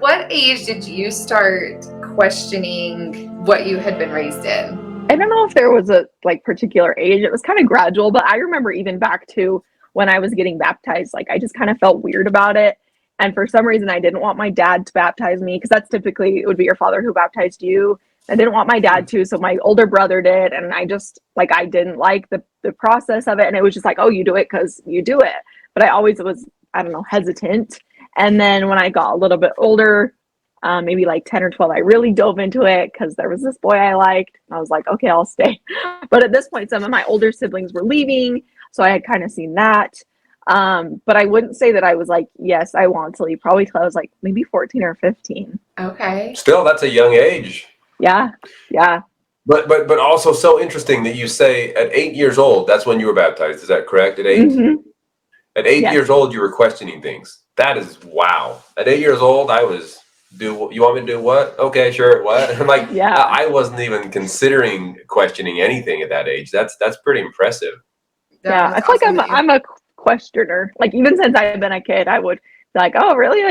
what age did you start questioning what you had been raised in? I don't know if there was a particular age. It was kind of gradual, but I remember even back to when I was getting baptized, I just kind of felt weird about it. And for some reason, I didn't want my dad to baptize me, because that's typically, it would be your father who baptized you. I didn't want my dad to, so my older brother did. And I just, I didn't like the process of it. And it was just oh, you do it because you do it. But I always was, I don't know, hesitant. And then when I got a little bit older, maybe 10 or 12, I really dove into it because there was this boy I liked. And I was like, okay, I'll stay. But at this point, some of my older siblings were leaving. So I had kind of seen that. But I wouldn't say that I was yes, I want to leave, probably till I was maybe 14 or 15. Okay. Still, that's a young age. Yeah. Yeah. But also so interesting that you say at 8 years old, that's when you were baptized. Is that correct? At 8? Mm-hmm. At 8 Yes. years old, you were questioning things. That is, wow. At 8 years old, I was, you want me to do what? Okay, sure. What? I'm Yeah. I wasn't even considering questioning anything at that age. That's pretty impressive. Yeah. I feel awesome I'm a questioner. Even since I've been a kid, I would be oh, really?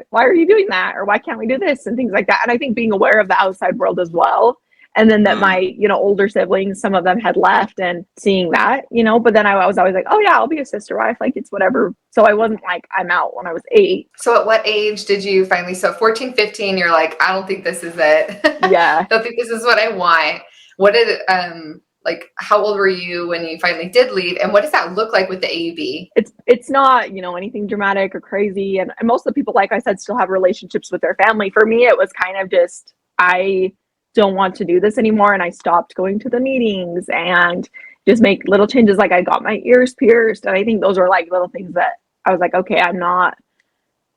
Why are you doing that? Or why can't we do this? And things like that. And I think being aware of the outside world as well. And then that my, older siblings, some of them had left, and seeing that, but then I was always oh yeah, I'll be a sister wife. It's whatever. So I wasn't I'm out when I was 8. So at what age did you finally, so 14, 15, you're I don't think this is it. Yeah. I don't think this is what I want. What did, how old were you when you finally did leave? And what does that look like with the AUB? It's not, anything dramatic or crazy. And most of the people, like I said, still have relationships with their family. For me, it was kind of just, I don't want to do this anymore. And I stopped going to the meetings and just make little changes. I got my ears pierced. And I think those were little things that I was okay, I'm not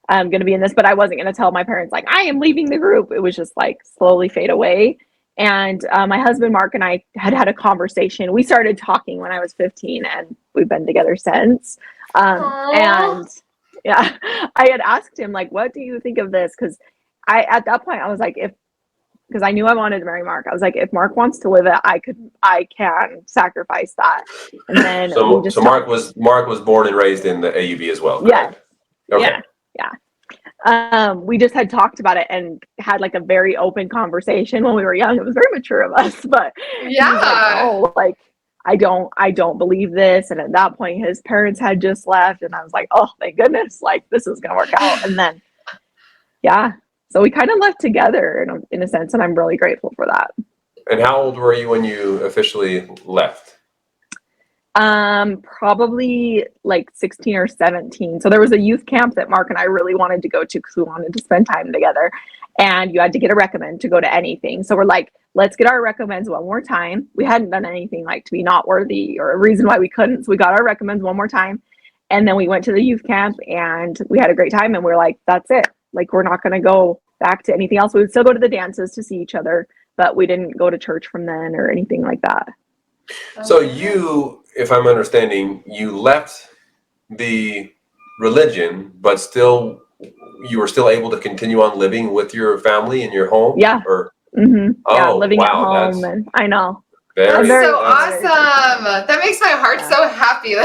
going to be in this, but I wasn't going to tell my parents, I am leaving the group. It was just slowly fade away. And my husband, Mark, and I had a conversation. We started talking when I was 15, and we've been together since. And yeah, I had asked him, what do you think of this? Because at that point, I was because I knew I wanted to marry Mark. I was if Mark wants to live it, I can sacrifice that. And then so Mark was born and raised in the AUB as well. Yeah. Okay. Yeah. We just had talked about it and had a very open conversation when we were young. It was very mature of us, but yeah, I don't believe this. And at that point, his parents had just left, and I was oh, thank goodness, this is gonna work out. And then, yeah. So we kind of left together in a sense, and I'm really grateful for that. And how old were you when you officially left? Probably 16 or 17. So there was a youth camp that Mark and I really wanted to go to because we wanted to spend time together. And you had to get a recommend to go to anything. So we're let's get our recommends one more time. We hadn't done anything to be not worthy or a reason why we couldn't. So we got our recommends one more time. And then we went to the youth camp and we had a great time. And we're that's it. We're not going to go back to anything else. We would still go to the dances to see each other, but we didn't go to church from then or anything like that. So you, if I'm understanding, you left the religion, but still, you were still able to continue on living with your family in your home? Yeah. Living at home. And I know. That's so awesome. That makes my heart so happy.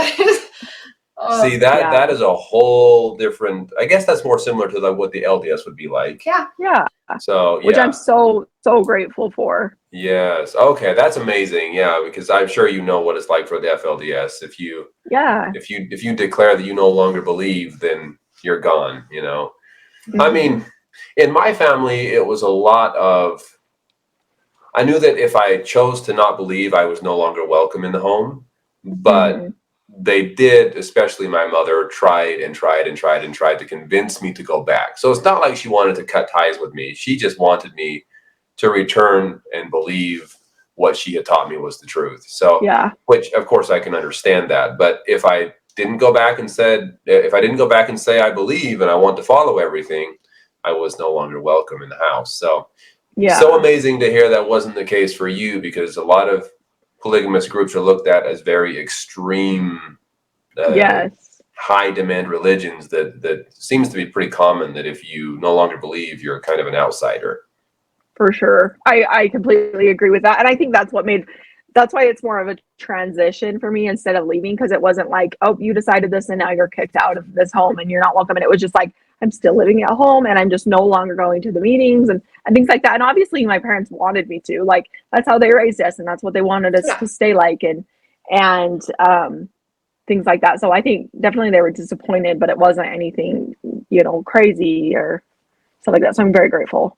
See, that is a whole different, I guess that's more similar to what the LDS would be like. Yeah. Yeah. So, which I'm so grateful for. Yes. Okay. That's amazing. Yeah. Because I'm sure you know what it's like for the FLDS. If you declare that you no longer believe, then you're gone, Mm-hmm. I mean, in my family, it was a lot of, I knew that if I chose to not believe, I was no longer welcome in the home, but they did, especially my mother, tried to convince me to go back. So it's not like she wanted to cut ties with me. She just wanted me to return and believe what she had taught me was the truth. So, which of course I can understand that. But if I didn't go back and say I believe and I want to follow everything, I was no longer welcome in the house. So, so amazing to hear that wasn't the case for you, because a lot of polygamous groups are looked at as very extreme, high demand religions that seems to be pretty common, that if you no longer believe, you're kind of an outsider. For sure. I completely agree with that. And I think that's why it's more of a transition for me instead of leaving, because it wasn't oh, you decided this and now you're kicked out of this home and you're not welcome. And it was just I'm still living at home and I'm just no longer going to the meetings and things like that. And obviously my parents wanted me to, like, that's how they raised us and that's what they wanted us to stay like, and things like that. So I think definitely they were disappointed, but it wasn't anything, you know, crazy or stuff like that. So I'm very grateful.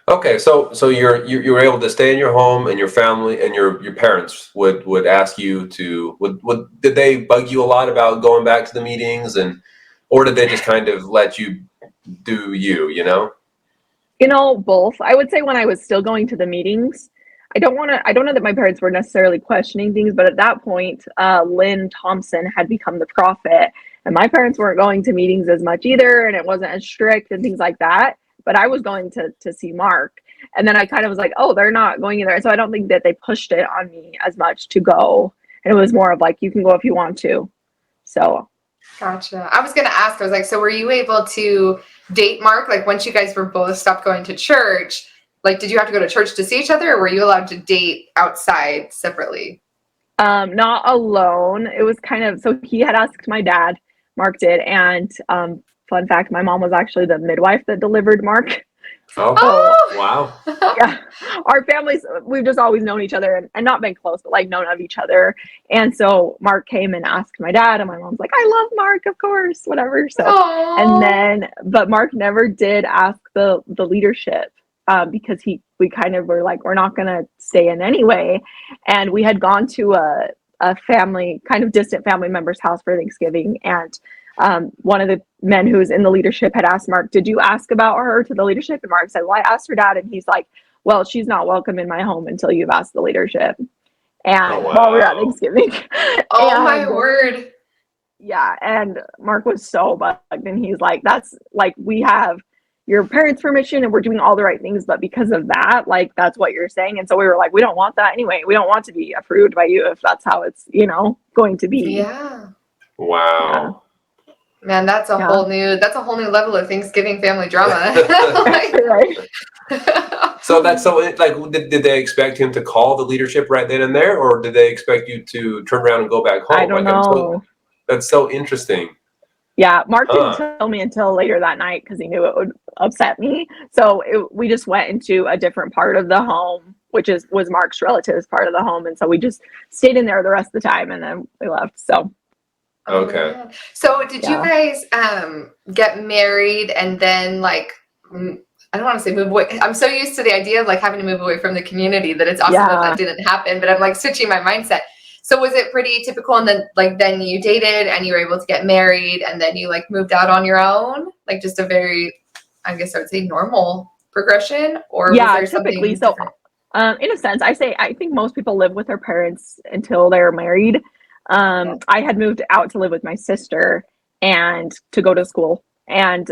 Okay, so you were able to stay in your home, and your family and your parents would ask you to did they bug you a lot about going back to the meetings, or did they just kind of let you do you know? You know, both. I would say when I was still going to the meetings, I don't know that my parents were necessarily questioning things, but at that point, Lynn Thompson had become the prophet, and my parents weren't going to meetings as much either, and it wasn't as strict and things like that. But I was going to see Mark, and then I kind of was like, oh, they're not going either. So I don't think that they pushed it on me as much to go, and it was more of like, you can go if you want to. So. Gotcha. I was going to ask, I was like, so were you able to date Mark? Like once you guys were both stopped going to church, like, did you have to go to church to see each other, or were you allowed to date outside separately? Not alone. It was kind of, so he had asked my dad, Mark did. And, fun fact, my mom was actually the midwife that delivered Mark. Oh, wow. Yeah. Our families, we've just always known each other and not been close, but like known of each other. And so Mark came and asked my dad, and my mom's like, I love Mark, of course, whatever. So, and then, but Mark never did ask the leadership, because we kind of were like, we're not going to stay in anyway. And we had gone to a family, kind of distant family member's house for Thanksgiving. And one of the men who was in the leadership had asked Mark, did you ask about her to the leadership? And Mark said, well, I asked her dad. And he's like, well, she's not welcome in my home until you've asked the leadership. And while we were at Thanksgiving. Oh, my word. Yeah. And Mark was so bugged. And he's like, that's like, we have your parents' permission and we're doing all the right things. But because of that, like, that's what you're saying. And so we were like, we don't want that anyway. We don't want to be approved by you if that's how it's, you know, going to be. Yeah. Wow. Yeah. Man, that's a whole new level of Thanksgiving family drama. Right. So like, did they expect him to call the leadership right then and there, or did they expect you to turn around and go back home? I don't know. That's so interesting. Yeah, Mark didn't tell me until later that night because he knew it would upset me. So we just went into a different part of the home, which was Mark's relatives' part of the home, and so we just stayed in there the rest of the time, and then we left. So. Okay. So did you guys get married and then, like, I don't want to say move away. I'm so used to the idea of like having to move away from the community that it's awesome that didn't happen, but I'm like switching my mindset. So was it pretty typical, and then you dated and you were able to get married and then you like moved out on your own? Like just a very, I guess I would say, normal progression, or was there typically. something So in a sense, I think most people live with their parents until they're married. I had moved out to live with my sister and to go to school, and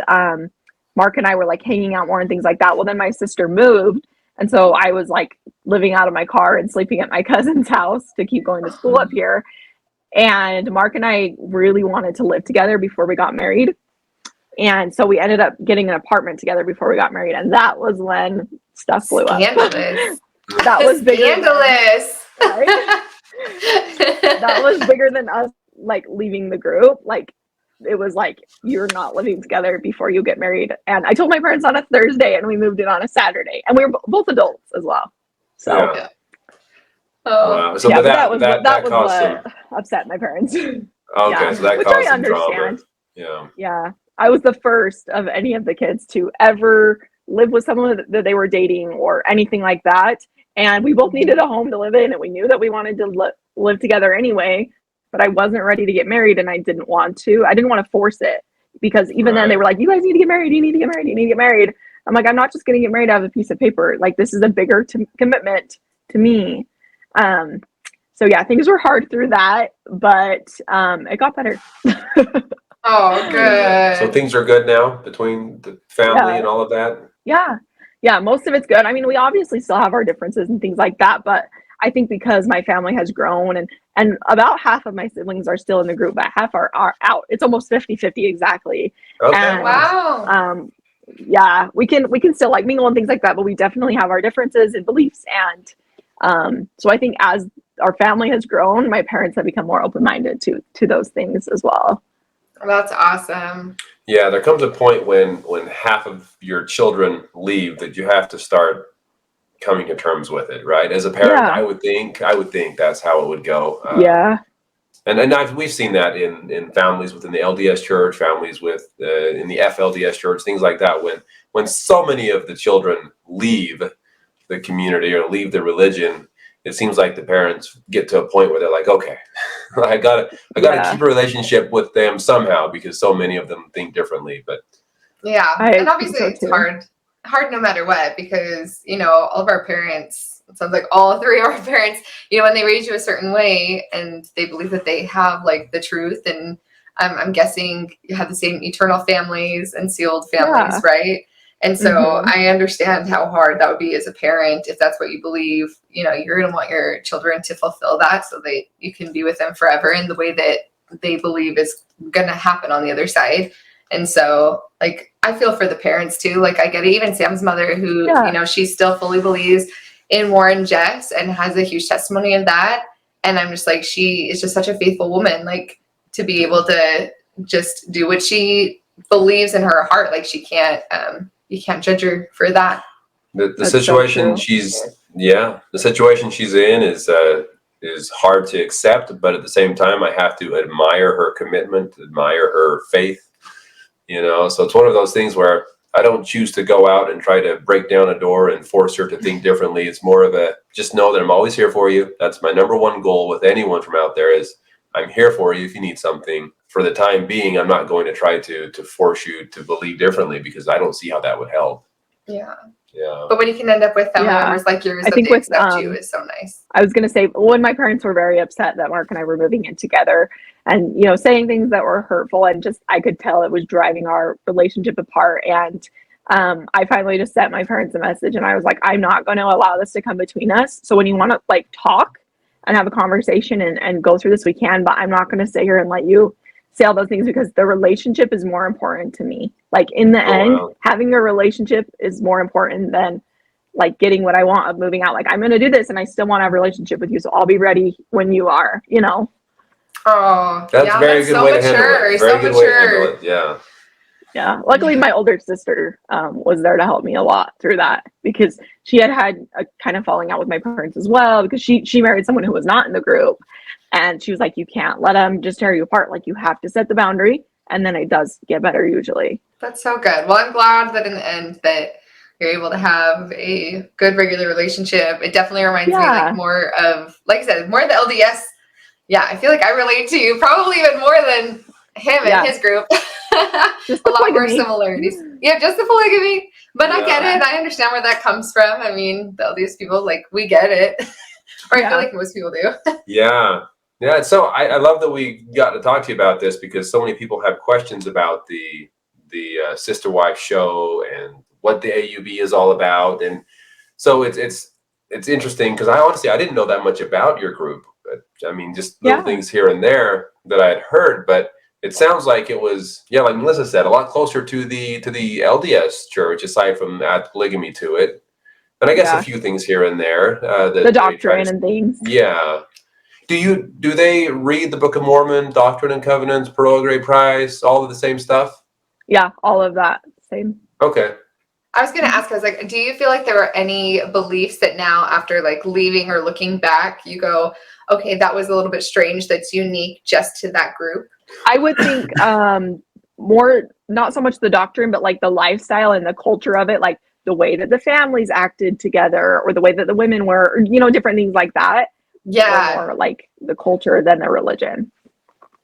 Mark and I were like hanging out more and things like that. Well, then my sister moved, and so I was like living out of my car and sleeping at my cousin's house to keep going to school up here. And Mark and I really wanted to live together before we got married, and so we ended up getting an apartment together before we got married, and that was when stuff blew up. That was scandalous. Right? That was bigger than us like leaving the group. Like it was like, you're not living together before you get married. And I told my parents on a Thursday and we moved in on a Saturday, and we were both adults as well. So wow. So that was what upset my parents. Okay, so that which caused I some drama. understand. Yeah. I was the first of any of the kids to ever live with someone that they were dating or anything like that. And we both needed a home to live in, and we knew that we wanted to live together anyway, but I wasn't ready to get married, and I didn't want to. I didn't want to force it, because even then they were like, you guys need to get married. You need to get married. You need to get married. I'm like, I'm not just going to get married out of a piece of paper. Like, this is a bigger commitment to me. So yeah, things were hard through that, but it got better. Oh, good. So things are good now between the family and all of that? Yeah, most of it's good. I mean, we obviously still have our differences and things like that, but I think because my family has grown and about half of my siblings are still in the group, but half are out. It's almost 50-50 exactly. Okay. And, wow. Yeah, we can still like mingle and things like that, but we definitely have our differences and beliefs. And so I think as our family has grown, my parents have become more open-minded to those things as well. That's awesome. Yeah, there comes a point when half of your children leave that you have to start coming to terms with it, right? As a parent, I would think that's how it would go. And we've seen that in families within the LDS church, families with in the FLDS church, things like that. When so many of the children leave the community or leave the religion, it seems like the parents get to a point where they're like, okay, I gotta keep a relationship with them somehow because so many of them think differently. But yeah, and obviously it's hard no matter what, because all of our parents, it sounds like all three of our parents, when they raise you a certain way and they believe that they have like the truth, and I'm guessing you have the same eternal families and sealed families, right? And so I understand how hard that would be as a parent if that's what you believe. You're going to want your children to fulfill that so that you can be with them forever in the way that they believe is going to happen on the other side. And so, like, I feel for the parents too. Like, I get it. Even Sam's mother, who, she still fully believes in Warren Jeffs and has a huge testimony of that. And I'm just like, she is just such a faithful woman, like, to be able to just do what she believes in her heart. Like, she can't, you can't judge her for that. The situation the situation she's in is hard to accept, but at the same time, I have to admire her commitment, admire her faith. So it's one of those things where I don't choose to go out and try to break down a door and force her to think differently. It's more of a, just know that I'm always here for you. That's my number one goal with anyone from out there, is I'm here for you if you need something. For the time being, I'm not going to try to force you to believe differently, because I don't see how that would help. Yeah. But when you can end up with family members like yours, I think with you is so nice. I was going to say, when my parents were very upset that Mark and I were moving in together, and saying things that were hurtful, and just I could tell it was driving our relationship apart. And I finally just sent my parents a message, and I was like, I'm not going to allow this to come between us. So when you want to like talk and have a conversation and go through this, we can, but I'm not going to sit here and let you say all those things, because the relationship is more important to me. Like, in the end, having a relationship is more important than like getting what I want of moving out. Like, I'm going to do this and I still want to have a relationship with you, so I'll be ready when you are, Oh, that's very good way to handle it. Very good way to handle it. Yeah. Luckily, my older sister was there to help me a lot through that, because she had a kind of falling out with my parents as well, because she married someone who was not in the group. And she was like, you can't let them just tear you apart. Like, you have to set the boundary, and then it does get better usually. That's so good. Well, I'm glad that in the end that you're able to have a good regular relationship. It definitely reminds me like more of, like I said, more of the LDS. Yeah, I feel like I relate to you probably even more than him and his group. Just a lot more similarities. Yeah, just the polygamy. But I get it. I understand where that comes from. I mean, the LDS people, like, we get it. Or I feel like most people do. Yeah. So I love that we got to talk to you about this, because so many people have questions about the Sister Wife show and what the AUB is all about. And so it's interesting, because I didn't know that much about your group. I mean, just little things here and there that I had heard, but it sounds like it was, like Melissa said, a lot closer to the LDS church, aside from add polygamy to it. And I guess a few things here and there. The doctrine and things. Yeah. Do they read the Book of Mormon, Doctrine and Covenants, Pearl of Great Price, all of the same stuff? Yeah, all of that. Same. Okay. I was going to ask, I was like, do you feel like there were any beliefs that now, after like leaving or looking back, you go, okay, that was a little bit strange, that's unique just to that group? I would think more, not so much the doctrine, but like the lifestyle and the culture of it, like the way that the families acted together, or the way that the women were, or, different things like that. Yeah. More like the culture than the religion.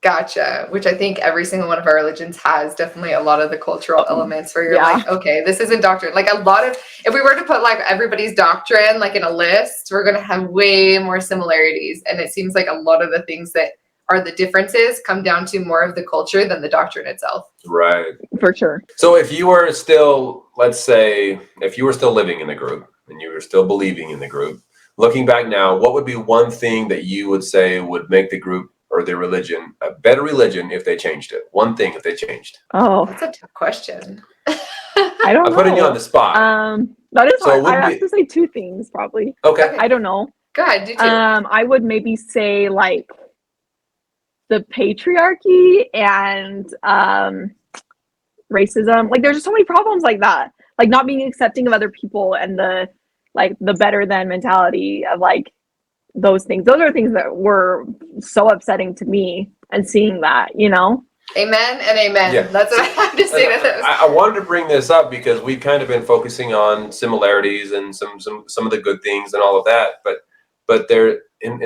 Gotcha. Which I think every single one of our religions has definitely a lot of the cultural elements where you're like, okay, this isn't doctrine. Like, a lot of, if we were to put like everybody's doctrine like in a list, we're going to have way more similarities. And it seems like a lot of the things that are the differences come down to more of the culture than the doctrine itself. Right. For sure. So if you were still, let's say, if you were still living in the group and you were still believing in the group, looking back now, what would be one thing that you would say would make the group or the religion a better religion if they changed it? One thing if they changed. Oh, that's a tough question. I don't know. I'm putting you on the spot. That is hard. I have to say two things probably. Okay. I don't know. Go ahead, do two. I would maybe say like the patriarchy and racism. Like there's just so many problems like that. Like not being accepting of other people and the better than mentality of like those things. Those are things that were so upsetting to me, and seeing that, Amen and amen. Yeah. That's what I have to say to those. I wanted to bring this up because we've kind of been focusing on similarities and some of the good things and all of that, but there in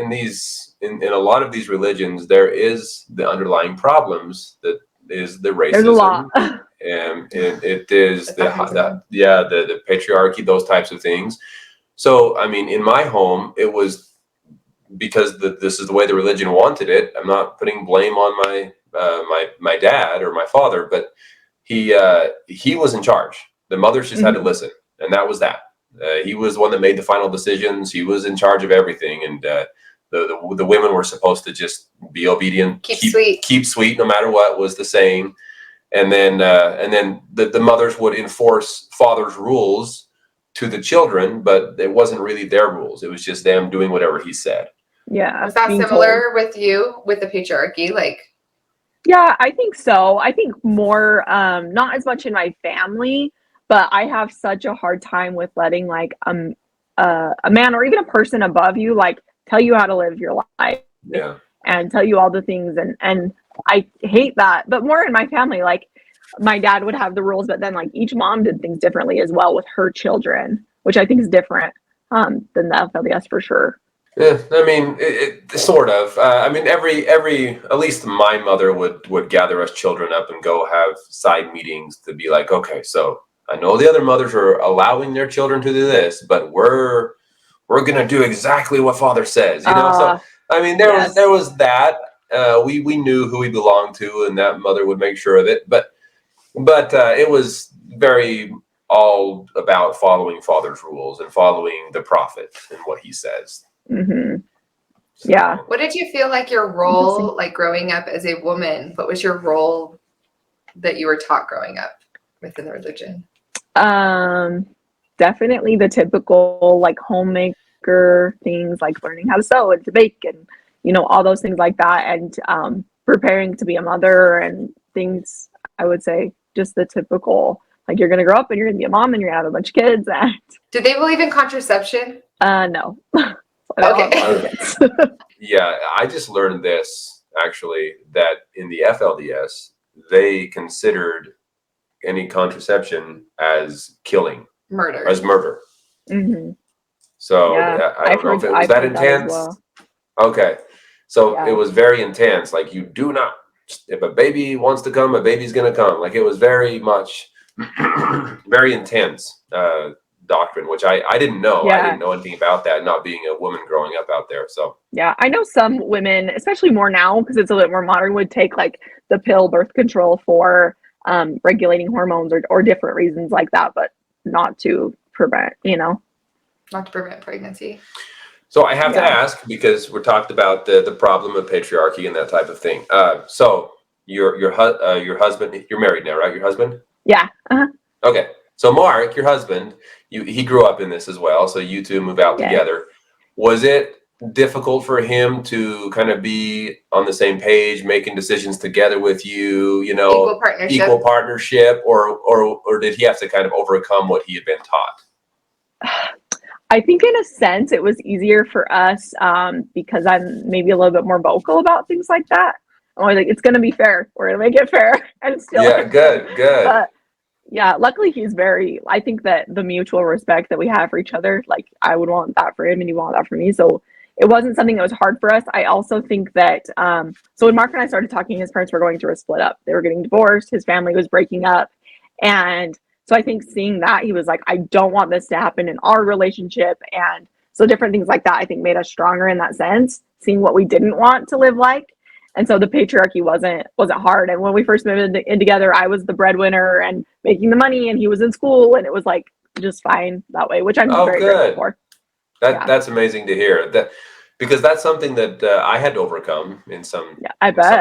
a lot of these religions there is the underlying problems that is the racism. There's a lot. And it is the patriarchy, those types of things. So I mean, in my home, it was because this is the way the religion wanted it. I'm not putting blame on my dad or my father, but he was in charge. The mothers just had to listen, and that was that. He was the one that made the final decisions. He was in charge of everything, and the women were supposed to just be obedient, keep sweet, no matter what was the saying. And then the mothers would enforce father's rules to the children, but it wasn't really their rules. It was just them doing whatever he said. Yeah. Was that similar with you with the patriarchy? Like, yeah, I think so. I think more, not as much in my family, but I have such a hard time with letting like a man or even a person above you like tell you how to live your life. Yeah. And tell you all the things, and I hate that. But more in my family, like my dad would have the rules, but then like each mom did things differently as well with her children, which I think is different than the FLDS for sure. Yeah, I mean, it sort of. I mean, every at least my mother would gather us children up and go have side meetings to be like, okay, so I know the other mothers are allowing their children to do this, but we're gonna do exactly what father says, So I mean, there was that. We knew who we belonged to, and that mother would make sure of it. But it was very all about following father's rules and following the prophet and what he says. Mm-hmm. So, yeah. What did you feel like your role, like growing up as a woman? What was your role that you were taught growing up within the religion? Definitely the typical like homemaker things, like learning how to sew and to bake and all those things like that, and preparing to be a mother and things. I would say just the typical, like you're gonna grow up and you're gonna be a mom and you're gonna have a bunch of kids. And do they believe in contraception? No. Okay. Yeah, I just learned this actually, that in the FLDS they considered any contraception as killing, murder. Mm-hmm. So yeah, I don't know if it was that intense. Well. Okay, so Yeah. it was very intense. Like you do not, if a baby wants to come, a baby's gonna come. Like it was very much, very intense doctrine, which I didn't know. Yeah. I didn't know anything about that, not being a woman growing up out there. So yeah, I know some women, especially more now because it's a little more modern, would take like the pill birth control for regulating hormones or different reasons like that, but not to prevent, Not to prevent pregnancy. So I have to ask, because we're talked about the problem of patriarchy and that type of thing. So your husband, you're married now, right? Your husband? Yeah. Uh-huh. Okay. So Mark, your husband, he grew up in this as well. So you two move out together. Was it difficult for him to kind of be on the same page, making decisions together with you, equal partnership, or did he have to kind of overcome what he had been taught? I think in a sense it was easier for us because I'm maybe a little bit more vocal about things like that. I'm always like, it's going to be fair. We're going to make it fair. And still, good. But yeah, luckily I think that the mutual respect that we have for each other, like I would want that for him and he want that for me. So it wasn't something that was hard for us. I also think that, so when Mark and I started talking, his parents were going through a split up. They were getting divorced. His family was breaking up. And so I think seeing that, he was like, I don't want this to happen in our relationship. And so different things like that, I think made us stronger in that sense, seeing what we didn't want to live like. And so the patriarchy wasn't hard. And when we first moved in together, I was the breadwinner and making the money and he was in school, and it was like just fine that way, which I'm very grateful for. That's amazing to hear. That, because that's something that I had to overcome in some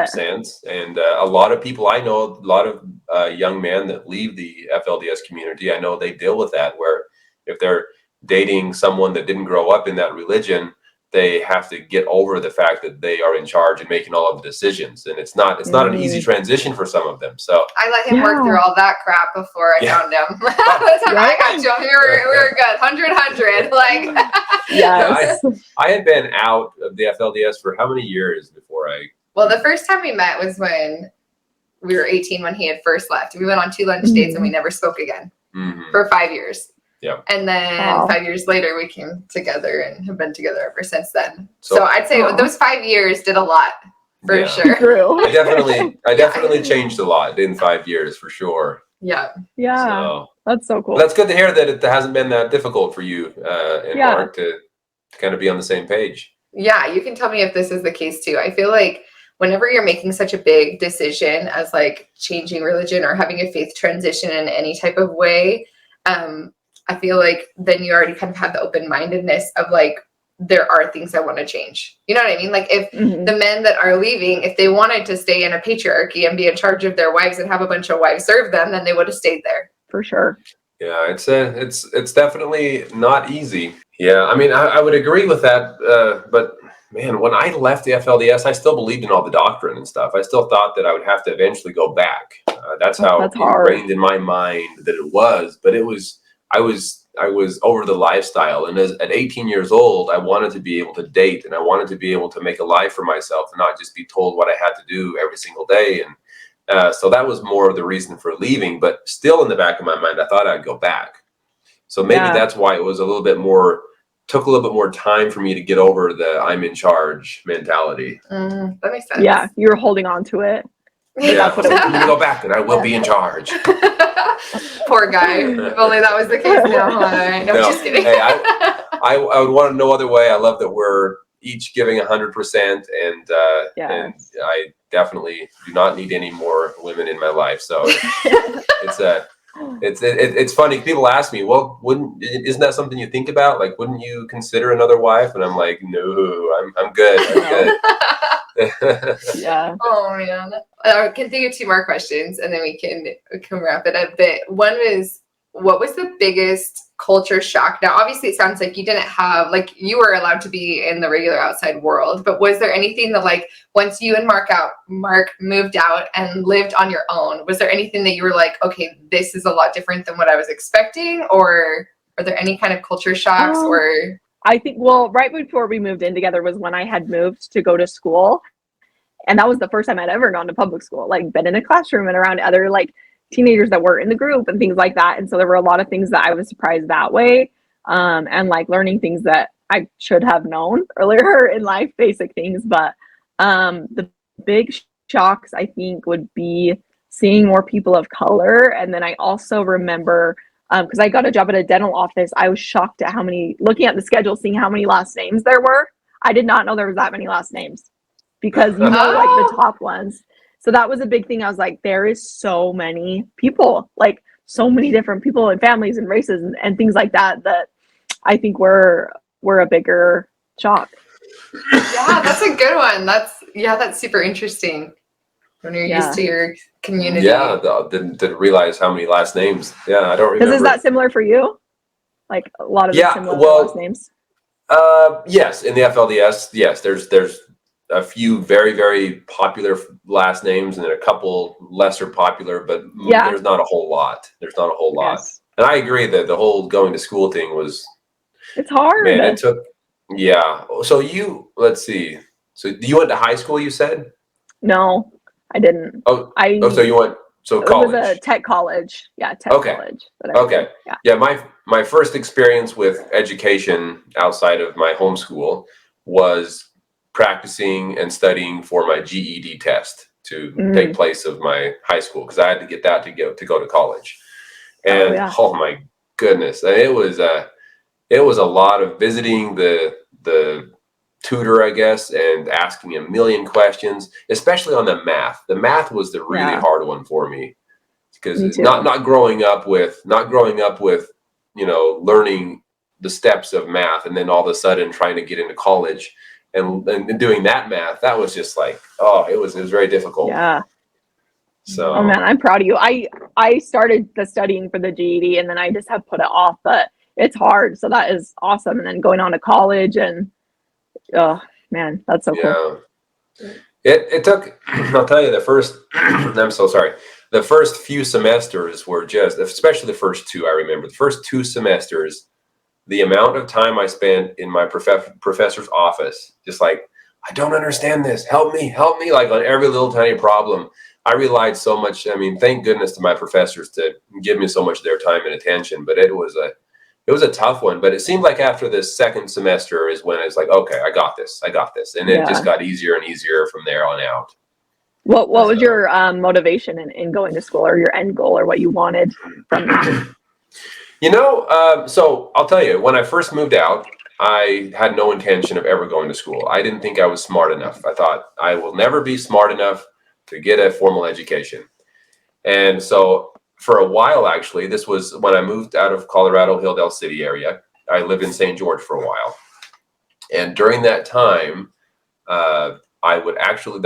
sense. And a lot of people I know, a lot of young men that leave the FLDS community, I know they deal with that, where if they're dating someone that didn't grow up in that religion, they have to get over the fact that they are in charge and making all of the decisions, and it's not an easy transition for some of them. So I let him work through all that crap before I found him. By the time I got to him, we were good. 100 like. Yes. I had been out of the FLDS for how many years before I? Well, the first time we met was when we were 18, when he had first left. We went on 2 lunch dates and we never spoke again for 5 years. Yeah. And then 5 years later, we came together and have been together ever since then. So I'd say those 5 years did a lot for sure. True. I definitely changed a lot in 5 years for sure. Yeah. Yeah. So, that's so cool. Well, that's good to hear that it hasn't been that difficult for you and Mark to kind of be on the same page. Yeah, you can tell me if this is the case too. I feel like whenever you're making such a big decision as like changing religion or having a faith transition in any type of way, I feel like then you already kind of have the open-mindedness of like, there are things I want to change. You know what I mean? Like if the men that are leaving, if they wanted to stay in a patriarchy and be in charge of their wives and have a bunch of wives serve them, then they would have stayed there. For sure. Yeah, it's definitely not easy. Yeah, I mean, I would agree with that. But man, when I left the FLDS, I still believed in all the doctrine and stuff. I still thought that I would have to eventually go back. That's how ingrained in my mind that it was. But I was over the lifestyle, and at 18 years old, I wanted to be able to date, and I wanted to be able to make a life for myself, and not just be told what I had to do every single day. And so that was more of the reason for leaving. But still, in the back of my mind, I thought I'd go back. So maybe that's why it was took a little bit more time for me to get over the I'm in charge mentality. That makes sense. Yeah, you were holding on to it. Yeah, I'm going to go back, and I will be in charge. Poor guy. If only that was the case. No, just kidding. Hey, I would want it no other way. I love that we're each giving 100%, and I definitely do not need any more women in my life. So it's funny. People ask me, well, isn't that something you think about? Like, wouldn't you consider another wife? And I'm like, no, I'm good. I'm good. Yeah. Oh man. I can think of 2 more questions and then we can wrap it up. But one is, what was the biggest culture shock? Now, obviously it sounds like you didn't have, like, you were allowed to be in the regular outside world, but was there anything that, like, once you and Mark moved out and lived on your own, was there anything that you were like, okay, this is a lot different than what I was expecting? Or are there any kind of culture shocks or? I think, well, right before we moved in together was when I had moved to go to school. And that was the first time I'd ever gone to public school, like been in a classroom and around other like teenagers that were in the group and things like that. And so there were a lot of things that I was surprised that way. And like learning things that I should have known earlier in life, basic things. But the big shocks, I think, would be seeing more people of color. And then I also remember, because I got a job at a dental office, I was shocked at looking at the schedule, seeing how many last names there were. I did not know there was that many last names, because like the top ones. So that was a big thing. I was like, there is so many people, like so many different people and families and races and things like that I think were a bigger shock. Yeah, that's a good one. That's super interesting when you're used to your community. Yeah, didn't realize how many last names. Yeah, I don't remember. Because is that similar for you? Like a lot of similar last names? Yes, in the FLDS, yes, there's a few very, very popular last names and then a couple lesser popular, but there's not a whole lot. There's not a whole lot. And I agree that the whole going to school thing it's hard. Man, it took, So let's see. So you went to high school, you said? No, I didn't. So you went, college. It was a tech college. Yeah, college. Okay. Yeah, my first experience with education outside of my homeschool was practicing and studying for my GED test to take place of my high school, because I had to get that to go to college. And oh my goodness, it was a lot of visiting the tutor, I guess, and asking a million questions, especially on the math. The math was the really hard one for me, because not growing up with learning the steps of math, and then all of a sudden trying to get into college and doing that math, that was just like, it was very difficult. Yeah. So. Oh man, I'm proud of you. I started the studying for the GED and then I just have put it off, but it's hard. So that is awesome. And then going on to college, and Oh man, that's so cool. It took, I'll tell you, I'm so sorry. The first few semesters were just, especially the first two, I remember the first 2 semesters, the amount of time I spent in my professor's office, just like, I don't understand this. Help me, like on every little tiny problem. I relied so much. I mean, thank goodness to my professors to give me so much of their time and attention, but it was a tough one. But it seemed like after the second semester is when it's like, okay, I got this. And it just got easier and easier from there on out. What was your motivation in going to school, or your end goal, or what you wanted from that? So I'll tell you, when I first moved out, I had no intention of ever going to school. I didn't think I was smart enough. I thought I will never be smart enough to get a formal education. And so for a while, actually, this was when I moved out of Colorado, Hilldale City area. I lived in St. George for a while. And during that time, I would actually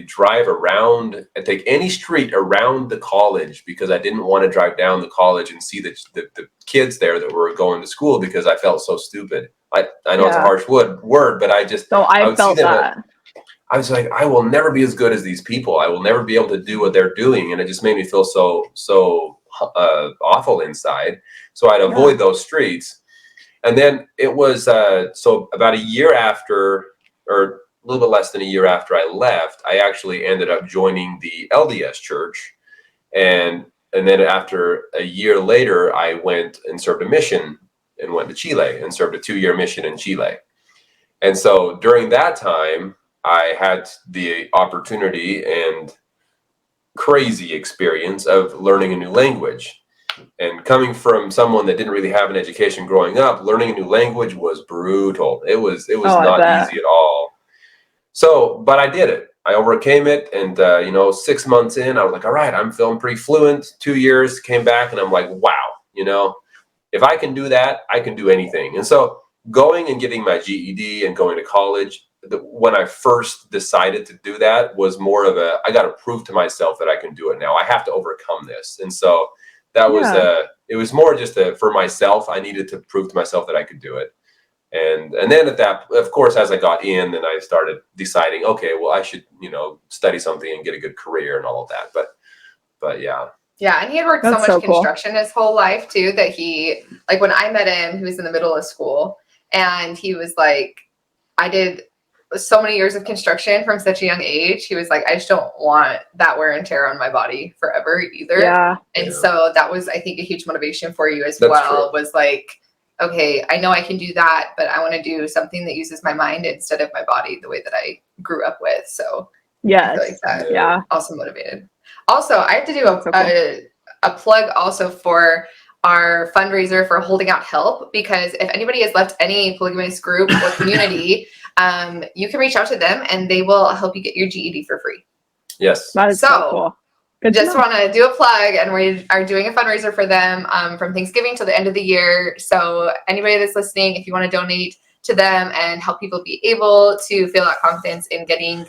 drive around and take any street around the college, because I didn't want to drive down the college and see the kids there that were going to school, because I felt so stupid. I know it's a harsh word, but I just, I would felt that. I was like, I will never be as good as these people. I will never be able to do what they're doing. And it just made me feel so awful inside. So I'd avoid those streets. And then it was, so about a year after, or a little bit less than a year after I left, I actually ended up joining the LDS church. And then after a year later, I went and served a mission and went to Chile and served a 2-year mission in Chile. And so during that time, I had the opportunity and crazy experience of learning a new language. And coming from someone that didn't really have an education growing up, learning a new language was brutal. It was not easy at all. So, but I did it. I overcame it. And, 6 months in, I was like, all right, I'm feeling pretty fluent. 2 years, came back, and I'm like, wow, if I can do that, I can do anything. And so going and getting my GED and going to college, when I first decided to do that, was more of I got to prove to myself that I can do it now. I have to overcome this. And so that was, it was more just for myself. I needed to prove to myself that I could do it. And then at that, of course, as I got in, then I started deciding, okay, well, I should, study something and get a good career and all of that. But yeah. Yeah, and he had worked so much construction his whole life too, that he, like when I met him, he was in the middle of school, and he was like, I did so many years of construction from such a young age. He was like, I just don't want that wear and tear on my body forever either. Yeah. And so that was, I think, a huge motivation for you as well. True. Was like, okay, I know I can do that, but I want to do something that uses my mind instead of my body, the way that I grew up with. So yes, like that. Also motivated. Also, I have to do a plug also for our fundraiser for Holding Out Help, because if anybody has left any polygamous group or community, you can reach out to them and they will help you get your GED for free. Yes. That is so cool. Just want to do a plug, and we are doing a fundraiser for them from Thanksgiving till the end of the year. So anybody that's listening, if you want to donate to them and help people be able to feel that confidence in getting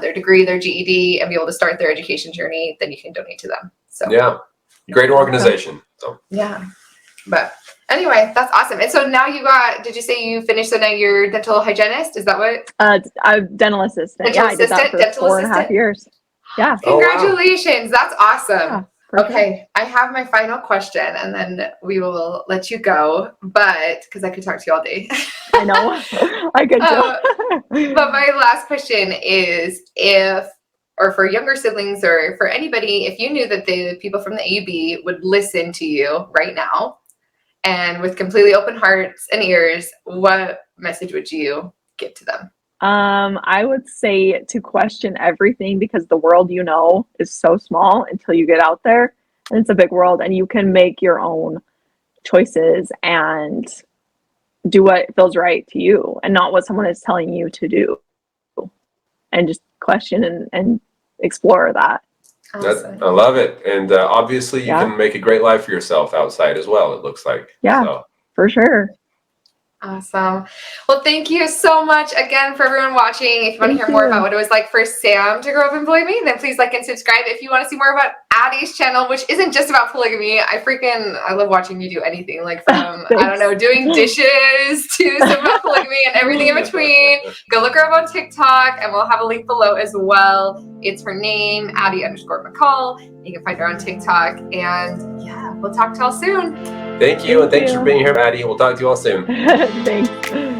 their degree, their GED, and be able to start their education journey, then you can donate to them. So yeah, great organization. So yeah, but anyway, that's awesome. And so now did you say you finished your dental hygienist? Is that what? I'm dental assistant. I did that for 4.5 years. Yeah. Congratulations. That's awesome. Yeah, okay. I have my final question, and then we will let you go, because I could talk to you all day. I know. I could do. But my last question is, for younger siblings or for anybody, if you knew that the people from the AUB would listen to you right now and with completely open hearts and ears, what message would you give to them? I would say to question everything, because the world is so small until you get out there, and it's a big world, and you can make your own choices and do what feels right to you and not what someone is telling you to do, and just question and explore that. Awesome. I love it. And obviously you can make a great life for yourself outside as well, it looks like. Yeah, for sure. Awesome. Well, thank you so much again for everyone watching. If you want to hear more about what it was like for Sam to grow up in polygamy, then please like and subscribe. If you want to see more about Addi's channel, which isn't just about polygamy, I love watching you do anything, like from, I don't know, doing dishes to some about polygamy and everything in between. Go look her up on TikTok, and we'll have a link below as well. It's her name, Addi_McCall. You can find her on TikTok. And yeah, we'll talk to y'all soon. Thank you, and thanks for being here, Addi. We'll talk to you all soon. Thanks.